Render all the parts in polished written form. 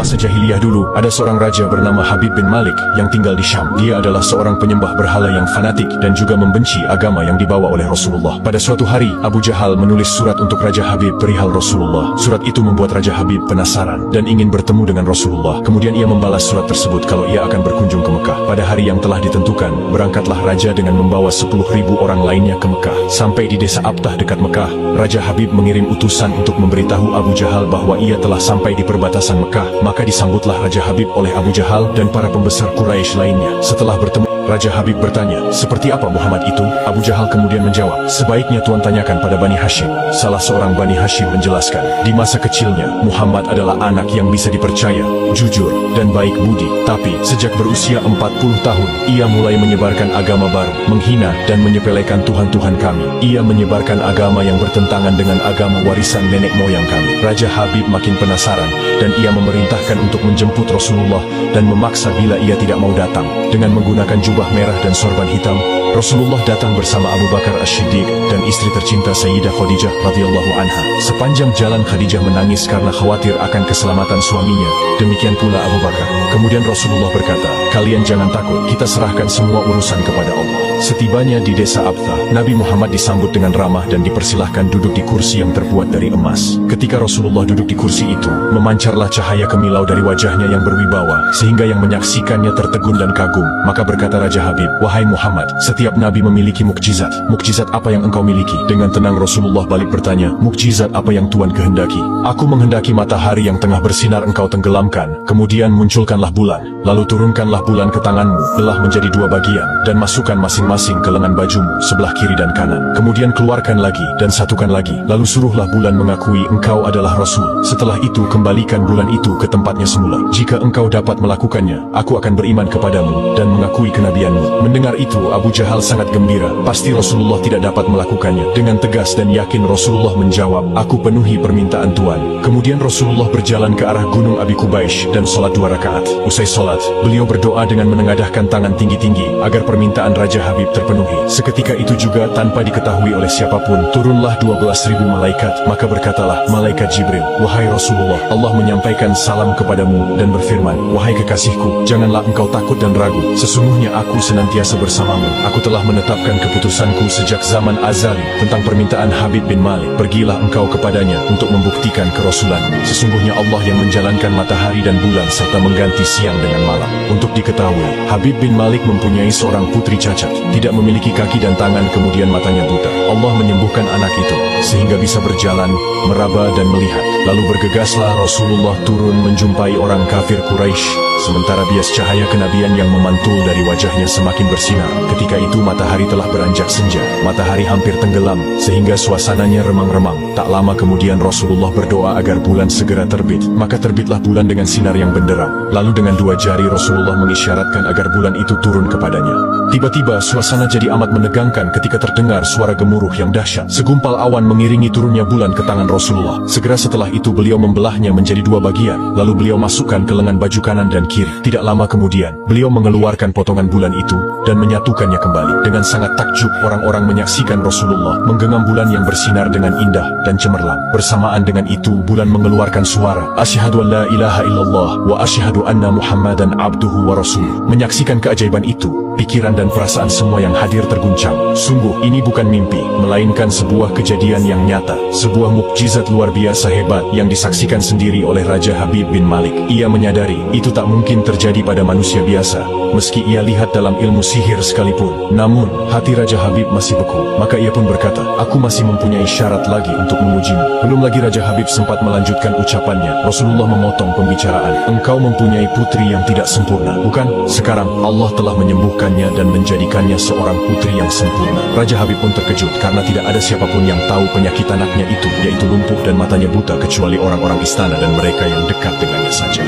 masa jahiliyah dulu, ada seorang raja bernama Habib bin Malik yang tinggal di Syam. Dia adalah seorang penyembah berhala yang fanatik dan juga membenci agama yang dibawa oleh Rasulullah. Pada suatu hari, Abu Jahal menulis surat untuk Raja Habib perihal Rasulullah. Surat itu membuat Raja Habib penasaran dan ingin bertemu dengan Rasulullah. Kemudian ia membalas surat tersebut kalau ia akan berkunjung ke Mekah. Pada hari yang telah ditentukan, berangkatlah raja dengan membawa 10.000 orang lainnya ke Mekah. Sampai di desa Abtah dekat Mekah, Raja Habib mengirim utusan untuk memberitahu Abu Jahal bahwa ia telah sampai di perbatasan Mekah. Maka disambutlah Raja Habib oleh Abu Jahal dan para pembesar Quraisy lainnya. Setelah bertemu, Raja Habib bertanya, "Seperti apa Muhammad itu?" Abu Jahal kemudian menjawab, "Sebaiknya Tuan tanyakan pada Bani Hashim." Salah seorang Bani Hashim menjelaskan, di masa kecilnya, Muhammad adalah anak yang bisa dipercaya, jujur, dan baik budi. Tapi, sejak berusia 40 tahun, ia mulai menyebarkan agama baru, menghina dan menyepelekan Tuhan-Tuhan kami. Ia menyebarkan agama yang bertentangan dengan agama warisan nenek moyang kami. Raja Habib makin penasaran, dan ia memerintahkan untuk menjemput Rasulullah dan memaksa bila ia tidak mau datang. Dengan menggunakan jubah merah dan sorban hitam, Rasulullah datang bersama Abu Bakar As-Siddiq dan istri tercinta Sayyidah Khadijah radhiyallahu anha. Sepanjang jalan Khadijah menangis karena khawatir akan keselamatan suaminya. Demikian pula Abu Bakar. Kemudian Rasulullah berkata, "Kalian jangan takut, kita serahkan semua urusan kepada Allah." Setibanya di desa Abtah, Nabi Muhammad disambut dengan ramah dan dipersilahkan duduk di kursi yang terbuat dari emas. Ketika Rasulullah duduk di kursi itu, memancarlah cahaya kemilau dari wajahnya yang berwibawa, sehingga yang menyaksikannya tertegun dan kagum. Maka berkata Raja Habib, "Wahai Muhammad, setiap nabi memiliki mukjizat. Mukjizat apa yang engkau miliki?" Dengan tenang Rasulullah balik bertanya, "Mukjizat apa yang Tuan kehendaki?" "Aku menghendaki matahari yang tengah bersinar engkau tenggelamkan, kemudian munculkanlah bulan, lalu turunkanlah bulan ke tanganmu, belah menjadi 2 bagian, dan masukkan masing-masing ke lengan bajumu, sebelah kiri dan kanan. Kemudian keluarkan lagi, dan satukan lagi, lalu suruhlah bulan mengakui engkau adalah Rasul. Setelah itu kembalikan bulan itu ke tempatnya semula. Jika engkau dapat melakukannya, aku akan beriman kepadamu dan mengakui kenabianmu." Mendengar itu, Abu Jahal sangat gembira. Pasti Rasulullah tidak dapat melakukannya. Dengan tegas dan yakin Rasulullah menjawab, "Aku penuhi permintaan Tuan." Kemudian Rasulullah berjalan ke arah Gunung Abi Qubaish dan sholat 2 rakaat. Usai sholat, beliau berdoa dengan menengadahkan tangan tinggi-tinggi agar permintaan Raja Habib terpenuhi. Seketika itu juga, tanpa diketahui oleh siapapun, turunlah 12.000 malaikat. Maka berkatalah malaikat Jibril, "Wahai Rasulullah, Allah menyampaikan salam kepadamu dan berfirman, 'Wahai kekasihku, janganlah engkau takut dan ragu. Sesungguhnya aku senantiasa bersamamu. Aku telah menetapkan keputusanku sejak zaman azali tentang permintaan Habib bin Malik. Pergilah engkau kepadanya untuk membuktikan kerasulanmu. Sesungguhnya Allah yang menjalankan matahari dan bulan serta mengganti siang dengan malam.'" Untuk diketahui, Habib bin Malik mempunyai seorang putri cacat, tidak memiliki kaki dan tangan, kemudian matanya buta. Allah menyembuhkan anak itu sehingga bisa berjalan, meraba dan melihat. Lalu bergegaslah Rasulullah turun menjumpai orang kafir Quraisy. Sementara bias cahaya kenabian yang memantul dari wajahnya semakin bersinar. Ketika itu matahari telah beranjak senja. Matahari hampir tenggelam, sehingga suasananya remang-remang. Tak lama kemudian Rasulullah berdoa agar bulan segera terbit. Maka terbitlah bulan dengan sinar yang benderang. Lalu dengan 2 jari Rasulullah mengisyaratkan agar bulan itu turun kepadanya. Tiba-tiba suasana jadi amat menegangkan ketika terdengar suara gemuruh yang dahsyat. Segumpal awan mengiringi turunnya bulan ke tangan Rasulullah. Segera setelah itu beliau membelahnya menjadi 2 bagian. Lalu beliau masukkan ke lengan baju kanan dan kiri. Tidak lama kemudian, beliau mengeluarkan potongan bulan itu dan menyatukannya kembali. Dengan sangat takjub, orang-orang menyaksikan Rasulullah menggenggam bulan yang bersinar dengan indah dan cemerlang. Bersamaan dengan itu, bulan mengeluarkan suara, "Asyhadu an la ilaha illallah wa asyhadu anna Muhammadan abduhu wa rasuluh." Menyaksikan keajaiban itu, pikiran dan perasaan semua yang hadir terguncang. Sungguh, ini bukan mimpi, melainkan sebuah kejadian yang nyata. Sebuah mukjizat luar biasa hebat yang disaksikan sendiri oleh Raja Habib bin Malik. Ia menyadari, itu tak mungkin terjadi pada manusia biasa, meski ia lihat dalam ilmu sihir sekalipun. Namun, hati Raja Habib masih beku. Maka ia pun berkata, "Aku masih mempunyai syarat lagi untuk mengujimu." Belum lagi Raja Habib sempat melanjutkan ucapannya, Rasulullah memotong pembicaraan. "Engkau mempunyai putri yang tidak sempurna, bukan? Sekarang Allah telah menyembuhkannya dan menjadikannya seorang putri yang sempurna." Raja Habib pun terkejut karena tidak ada siapapun yang tahu penyakit anaknya itu, yaitu lumpuh dan matanya buta, kecuali orang-orang istana dan mereka yang dekat dengannya saja.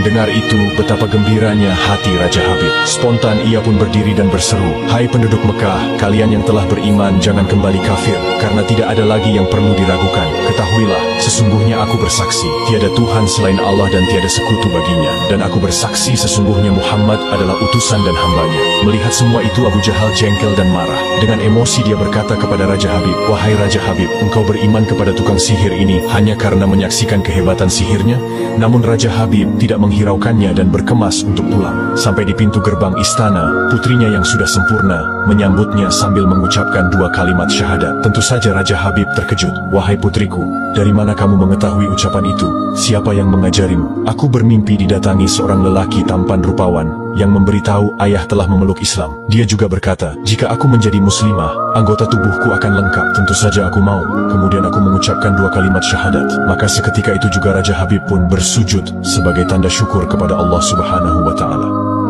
Mendengar itu, betapa gembiranya hati Raja Habib. Spontan ia pun berdiri dan berseru, "Hai penduduk Mekah, kalian yang telah beriman jangan kembali kafir, karena tidak ada lagi yang perlu diragukan. Ketahuilah, sesungguhnya aku bersaksi, tiada Tuhan selain Allah dan tiada sekutu baginya. Dan aku bersaksi sesungguhnya Muhammad adalah utusan dan hambanya." Melihat semua itu, Abu Jahal jengkel dan marah. Dengan emosi dia berkata kepada Raja Habib, "Wahai Raja Habib, engkau beriman kepada tukang sihir ini hanya karena menyaksikan kehebatan sihirnya?" Namun Raja Habib tidak menghiraukannya dan berkemas untuk pulang. Sampai di pintu gerbang istana, putrinya yang sudah sempurna menyambutnya sambil mengucapkan 2 kalimat syahadat. Tentu saja Raja Habib terkejut. "Wahai putriku, dari mana kamu mengetahui ucapan itu? Siapa yang mengajarimu?" "Aku bermimpi didatangi seorang lelaki tampan rupawan yang memberitahu ayah telah memeluk Islam. Dia juga berkata, jika aku menjadi muslimah, anggota tubuhku akan lengkap. Tentu saja aku mau. Kemudian aku mengucapkan 2 kalimat syahadat." Maka seketika itu juga Raja Habib pun bersujud sebagai tanda syukur kepada Allah Subhanahu wa Ta'ala.